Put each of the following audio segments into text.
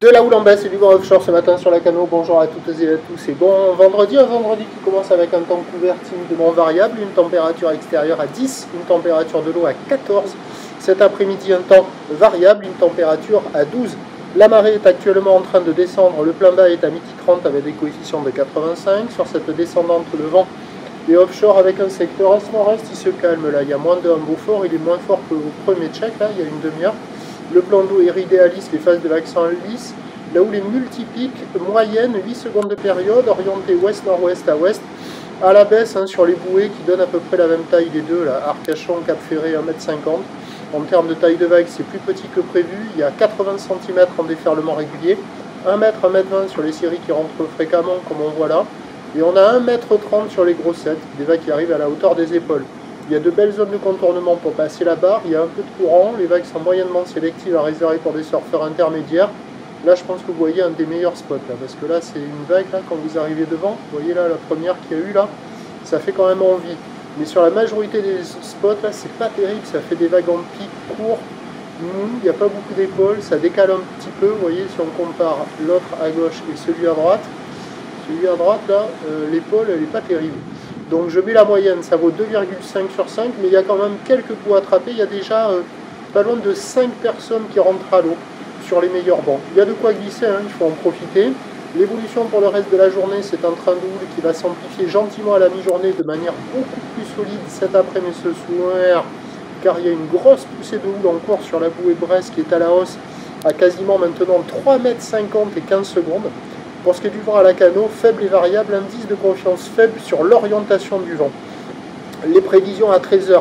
De la houle en baisse et du vent offshore ce matin sur la Cano. Bonjour à toutes et à tous. C'est bon vendredi, un vendredi qui commence avec un temps couvert timidement variable, une température extérieure à 10, une température de l'eau à 14. Cet après-midi, un temps variable, une température à 12. La marée est actuellement en train de descendre, le plein bas est à midi 30 avec des coefficients de 85. Sur cette descendante, le vent est offshore avec un secteur est-nord-est, il se calme là, il y a moins d'un Beaufort, il est moins fort que au premier check là, il y a une demi-heure. Le plan d'eau est idéaliste, les phases de l'accent lisse. La houle est multipique, moyenne, 8 secondes de période, orientée ouest-nord-ouest à ouest. À la baisse sur les bouées qui donnent à peu près la même taille des deux, là, Arcachon, Cap Ferré, 1,50 m. En termes de taille de vague, c'est plus petit que prévu. Il y a 80 cm en déferlement régulier, 1 m, 1,20 m sur les séries qui rentrent fréquemment, comme on voit là. Et on a 1,30 m sur les grossettes, des vagues qui arrivent à la hauteur des épaules. Il y a de belles zones de contournement pour passer la barre, il y a un peu de courant, les vagues sont moyennement sélectives à réserver pour des surfeurs intermédiaires. Là, je pense que vous voyez un des meilleurs spots, là, parce que là, c'est une vague, là, quand vous arrivez devant, vous voyez là, la première qu'il y a eu, là, ça fait quand même envie. Mais sur la majorité des spots, là, c'est pas terrible, ça fait des vagues en pic court, il n'y a pas beaucoup d'épaules, ça décale un petit peu, vous voyez, si on compare l'autre à gauche et celui à droite, là, l'épaule, elle n'est pas terrible. Donc je mets la moyenne, ça vaut 2,5 sur 5, mais il y a quand même quelques coups attrapés. Il y a déjà pas loin de 5 personnes qui rentrent à l'eau sur les meilleurs bancs. Il y a de quoi glisser, il faut en profiter. L'évolution pour le reste de la journée, c'est un train de houle qui va s'amplifier gentiment à la mi-journée de manière beaucoup plus solide cet après-midi ce soir, car il y a une grosse poussée de houle encore sur la bouée Brest qui est à la hausse à quasiment maintenant 3,50 m et 15 secondes. Pour ce qui est du vent à la Cano, faible et variable, indice de confiance faible sur l'orientation du vent. Les prévisions à 13 h,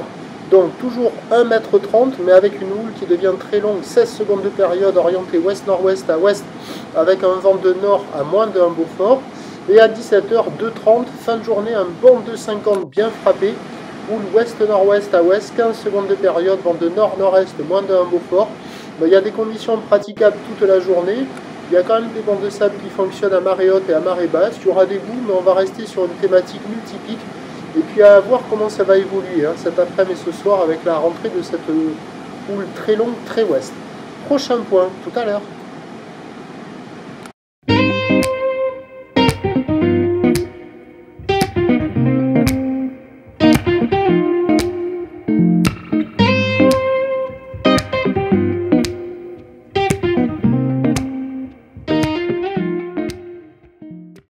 donc toujours 1,30 m, mais avec une houle qui devient très longue, 16 secondes de période, orientée ouest-nord-ouest à ouest, avec un vent de nord à moins d'un Beaufort. Et à 17 h, 2,30, fin de journée, un bon 2,50 bien frappé, houle ouest-nord-ouest à ouest, 15 secondes de période, vent de nord-nord-est, moins d'un Beaufort. Il y a des conditions praticables toute la journée. Il y a quand même des bancs de sable qui fonctionnent à marée haute et à marée basse. Il y aura des boules, mais on va rester sur une thématique multipique. Et puis à voir comment ça va évoluer cet après-midi et ce soir avec la rentrée de cette houle très longue, très ouest. Prochain point, tout à l'heure.